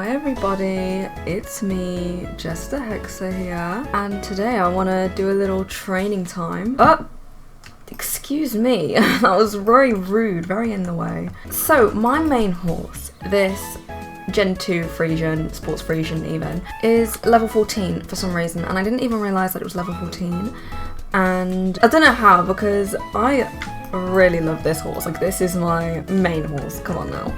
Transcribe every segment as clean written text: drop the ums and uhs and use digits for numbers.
Hi everybody, it's me, Jexter Hexer here, and today I want to do a little training time. Oh, excuse me, that was very rude, very in the way. So my main horse, this Gen 2 Frisian, Sports Frisian even, is level 14 for some reason, and I didn't even realise that it was level 14, and I don't know how, because I really love this horse. Like, this is my main horse, come on now.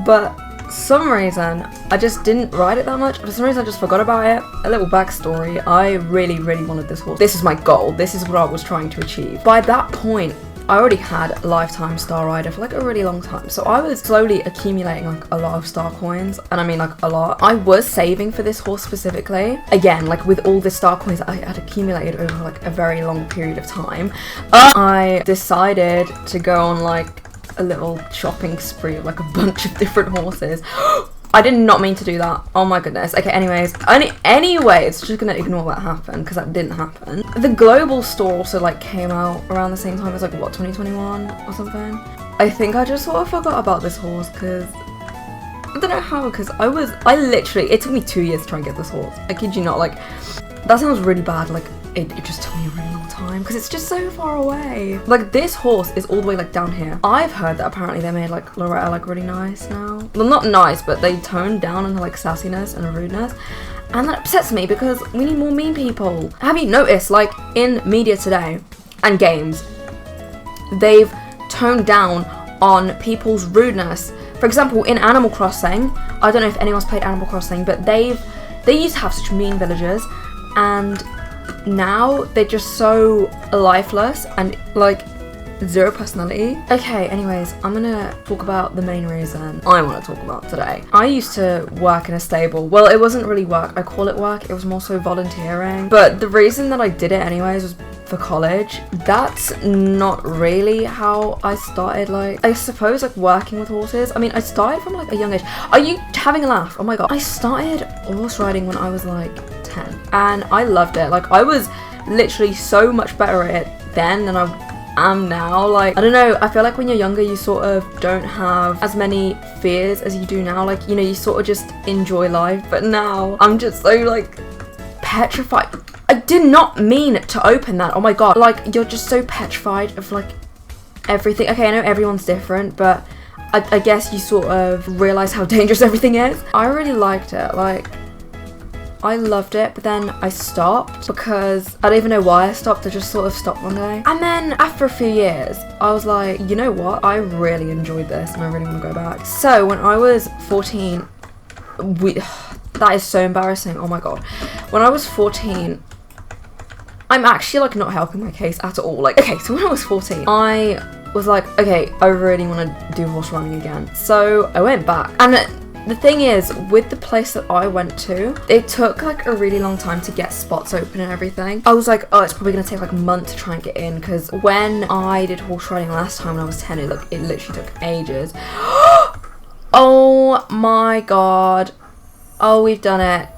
But some reason I just didn't ride it that much. For some reason I just forgot about it. A little backstory, I really wanted this horse. This is my goal, this is what I was trying to achieve. By that point I already had a lifetime star rider for like a really long time, so I was slowly accumulating like a lot of star coins, and I mean like a lot. I was saving for this horse specifically, again like with all the star coins I had accumulated over like a very long period of time. I decided to go on like a little shopping spree of like a bunch of different horses. I did not mean to do that. Oh my goodness. Okay, anyways, it's just gonna ignore that happened because that didn't happen. The global store also like came out around the same time as like what, 2021 or something. I think I just sort of forgot about this horse because I don't know how, because I literally, it took me 2 years to try and get this horse. I kid you not. Like, that sounds really bad. Like, it just took me a really long time because it's just so far away. Like, this horse is all the way like down here. I've heard that apparently they made like Loretta like really nice now. Well, not nice, but they toned down into like sassiness and rudeness, and that upsets me because we need more mean people. Have you noticed, like, in media today and games, they've toned down on people's rudeness? For example, in Animal Crossing, I don't know if anyone's played Animal Crossing, but they used to have such mean villagers, and now they're just so lifeless and like zero personality. Okay, anyways, I'm gonna talk about the main reason I want to talk about today. I used to work in a stable. Well, it wasn't really work, I call it work, it was more so volunteering, but the reason that I did it anyways was for college. That's not really how I started, like, I suppose, like, working with horses. I mean, I started from like a young age. Are you having a laugh? Oh my god. I started horse riding when I was like 10 and I loved it. Like, I was literally so much better at it then than I am now. Like, I don't know, I feel like when you're younger you sort of don't have as many fears as you do now. Like, you know, you sort of just enjoy life, but now I'm just so like petrified. I did not mean to open that. Oh my god. Like, you're just so petrified of like everything. Okay, I know everyone's different, but I guess you sort of realize how dangerous everything is. I really liked it. Like, I loved it, but then I stopped because I don't even know why I stopped. I just sort of stopped one day. And then after a few years, I was like, you know what? I really enjoyed this and I really want to go back. So when I was 14, that is so embarrassing. Oh my god. When I was 14, I'm actually like not helping my case at all. Like, okay, so when I was 14, I was like, okay, I really want to do horse riding again. So I went back, and the thing is, with the place that I went to, it took like a really long time to get spots open and everything. I was like, oh, it's probably gonna take like a month to try and get in, because when I did horse riding last time when I was 10, it literally took ages. Oh my god. Oh, we've done it.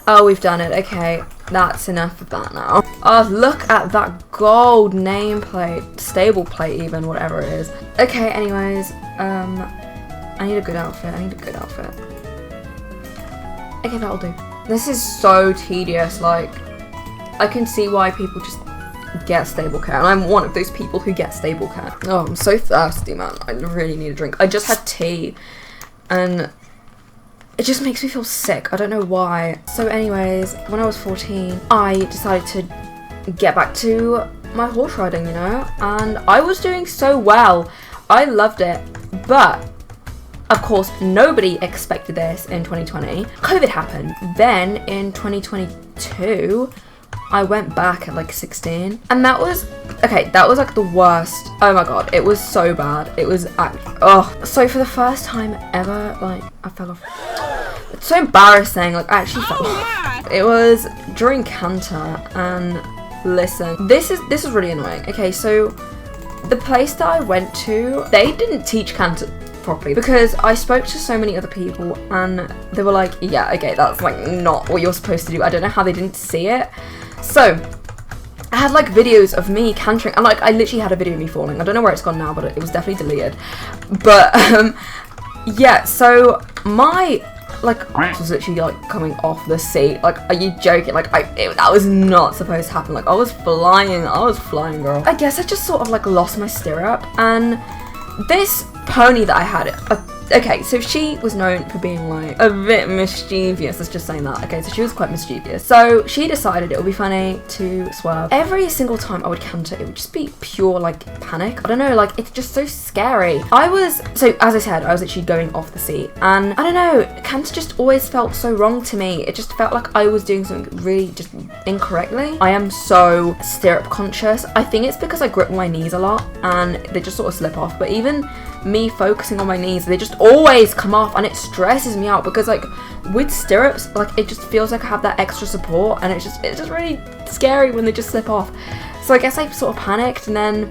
Oh, we've done it. Okay, that's enough of that now. Oh, look at that gold nameplate, stable plate even, whatever it is. Okay, anyways, I need a good outfit. Okay, that'll do. This is so tedious. Like, I can see why people just get stable care, and I'm one of those people who get stable care. Oh, I'm so thirsty, man. I really need a drink. I just had tea, and it just makes me feel sick. I don't know why. So anyways, when I was 14, I decided to get back to my horse riding, you know, and I was doing so well. I loved it, but of course, nobody expected this in 2020. COVID happened. Then in 2022, I went back at like 16. And that was like the worst. Oh my god, it was so bad. It was, So for the first time ever, like, I fell off. It's so embarrassing. Like, I actually fell off. It was during canter, and listen, this is really annoying. Okay, so the place that I went to, they didn't teach canter properly, because I spoke to so many other people and they were like, yeah, okay, that's like not what you're supposed to do. I don't know how they didn't see it. So I had like videos of me cantering, and like I literally had a video of me falling. I don't know where it's gone now, but it was definitely deleted. But yeah, so my like, I was literally like coming off the seat. Like, are you joking? Like, that was not supposed to happen. Like, I was flying, girl. I guess I just sort of like lost my stirrup, and this pony that I had, okay, so she was known for being like a bit mischievous, let's just say that. Okay, so she was quite mischievous. So she decided it would be funny to swerve. Every single time I would canter, it would just be pure like panic. I don't know, like it's just so scary. So as I said, I was literally going off the seat, and I don't know, canter just always felt so wrong to me. It just felt like I was doing something really just incorrectly. I am so stirrup conscious. I think it's because I grip my knees a lot and they just sort of slip off, but even me focusing on my knees, they just always come off, and it stresses me out because like with stirrups, like it just feels like I have that extra support, and it's just really scary when they just slip off. So I guess I sort of panicked, and then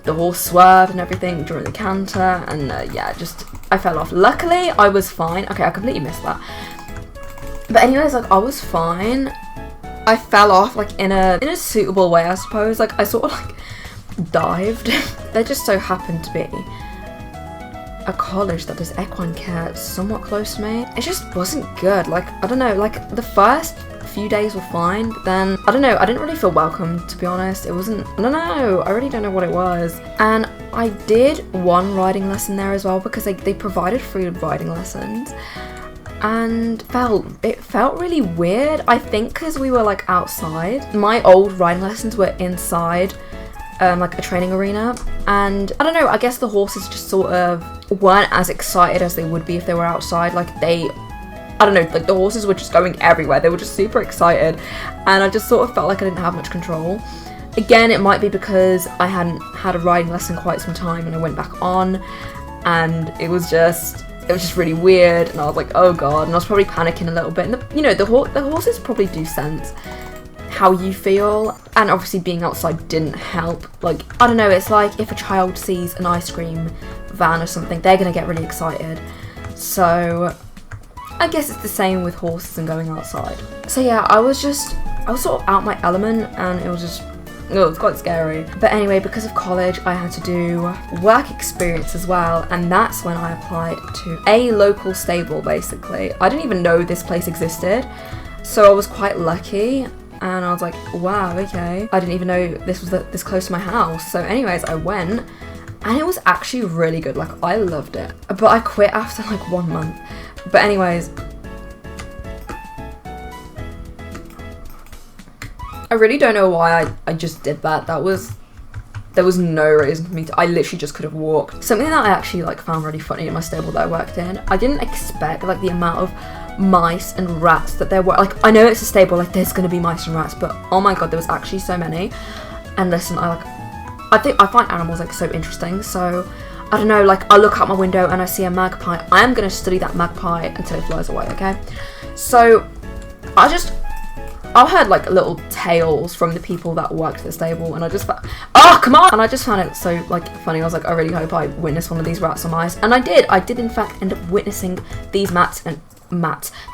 the horse swerved and everything during the canter, and yeah, I fell off. Luckily I was fine. Okay, I completely missed that, but anyways, like I was fine. I fell off like in a suitable way, I suppose. Like I sort of like dived. There just so happened to be a college that does equine care somewhat close to me. It just wasn't good. Like, I don't know, like the first few days were fine, but then, I don't know, I didn't really feel welcome, to be honest. It wasn't, I don't know, I really don't know what it was. And I did one riding lesson there as well, because they provided free riding lessons, and it felt really weird. I think because we were like outside. My old riding lessons were inside like a training arena, and I don't know, I guess the horses just sort of weren't as excited as they would be if they were outside. Like I don't know, like the horses were just going everywhere. They were just super excited, and I just sort of felt like I didn't have much control. Again, it might be because I hadn't had a riding lesson quite some time, and I went back on, and it was just really weird, and I was like, oh god, and I was probably panicking a little bit. And the horses probably do sense how you feel, and obviously being outside didn't help. Like, I don't know, it's like if a child sees an ice cream van or something, they're gonna get really excited. So I guess it's the same with horses and going outside. So yeah, I was sort of out my element, and it was quite scary. But anyway, because of college, I had to do work experience as well, and that's when I applied to a local stable, basically. I didn't even know this place existed, so I was quite lucky. And I was like, wow, okay. I didn't even know this was this close to my house. So anyways, I went, and it was actually really good. Like, I loved it. But I quit after like 1 month. But anyways, I really don't know why I just did that. There was no reason for me to. I literally just could have walked. Something that I actually like found really funny in my stable that I worked in, I didn't expect like the amount of mice and rats that there were. Like, I know it's a stable, like there's gonna be mice and rats, but oh my god, there was actually so many. And listen, I think I find animals like so interesting, so I don't know, like I look out my window and I see a magpie, I am gonna study that magpie until it flies away, okay? So I heard like little tales from the people that worked at the stable, and I just thought, oh come on, and I just found it so like funny. I was like, I really hope I witness one of these rats or mice, and I did in fact end up witnessing these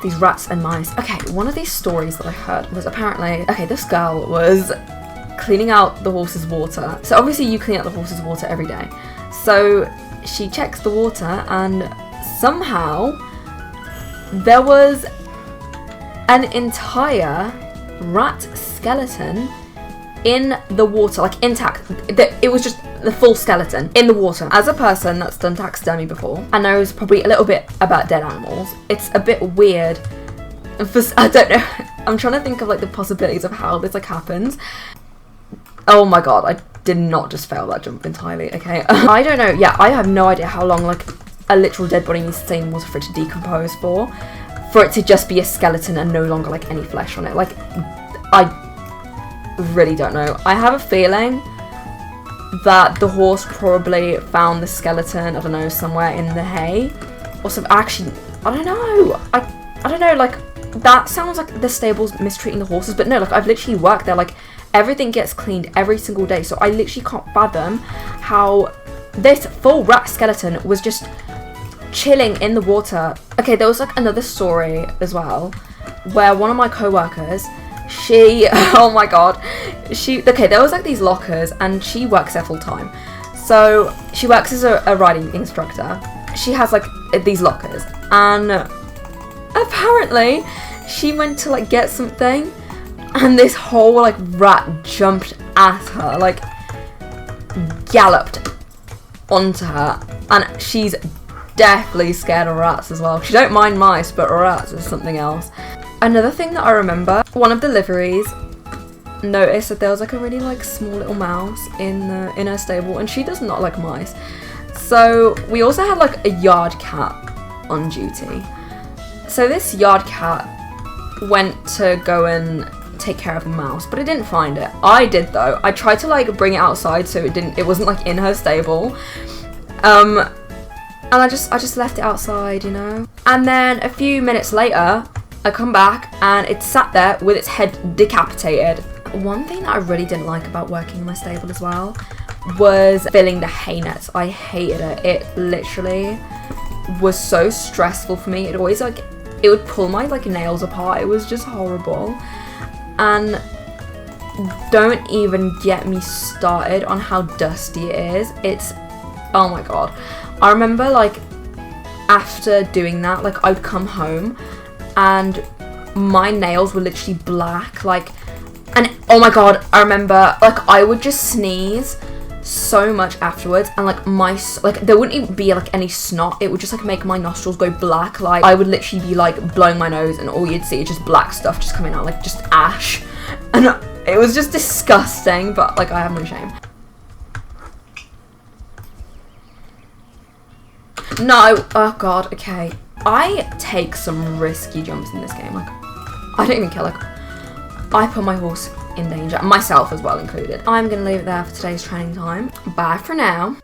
these rats and mice. Okay, one of these stories that I heard was apparently, okay, this girl was cleaning out the horse's water. So obviously you clean out the horse's water every day. So she checks the water, and somehow there was an entire rat skeleton in the water, like intact. It was just the full skeleton in the water. As a person that's done taxidermy before and knows probably a little bit about dead animals, it's a bit weird. I don't know. I'm trying to think of like the possibilities of how this like happens. Oh my god, I did not just fail that jump entirely, okay? I don't know, yeah, I have no idea how long like a literal dead body needs to stay in water for it to decompose for it to just be a skeleton and no longer like any flesh on it. Like, I really don't know. I have a feeling that the horse probably found the skeleton, I don't know, somewhere in the hay or some. Actually, I don't know. I don't know, like that sounds like the stable's mistreating the horses, but no, like I've literally worked there, like everything gets cleaned every single day, so I literally can't fathom how this full rat skeleton was just chilling in the water. Okay, there was like another story as well where one of my co-workers, oh my god, okay, there was like these lockers, and she works there full time. So she works as a riding instructor. She has like these lockers, and apparently she went to like get something and this whole like rat jumped at her, like galloped onto her, and she's definitely scared of rats as well. She don't mind mice, but rats is something else. Another thing that I remember, one of the liveries noticed that there was like a really like small little mouse in her stable, and she does not like mice. So we also had like a yard cat on duty. So this yard cat went to go and take care of a mouse, but it didn't find it. I did though. I tried to like bring it outside so it wasn't like in her stable. And I just left it outside, you know. And then a few minutes later, I come back and it sat there with its head decapitated. One thing that I really didn't like about working in my stable as well was filling the hay nets. I hated it. It literally was so stressful for me. It always like, it would pull my like nails apart. It was just horrible. And don't even get me started on how dusty it is. It's, oh my god. I remember like after doing that, like I'd come home and my nails were literally black, like, and oh my god, I remember like I would just sneeze so much afterwards, and like like there wouldn't even be like any snot. It would just like make my nostrils go black. Like I would literally be like blowing my nose and all you'd see is just black stuff just coming out, like just ash, and it was just disgusting, but like I have no shame. No, oh god, okay. I take some risky jumps in this game. Like, I don't even care. Like, I put my horse in danger, myself as well included. I'm gonna leave it there for today's training time. Bye for now.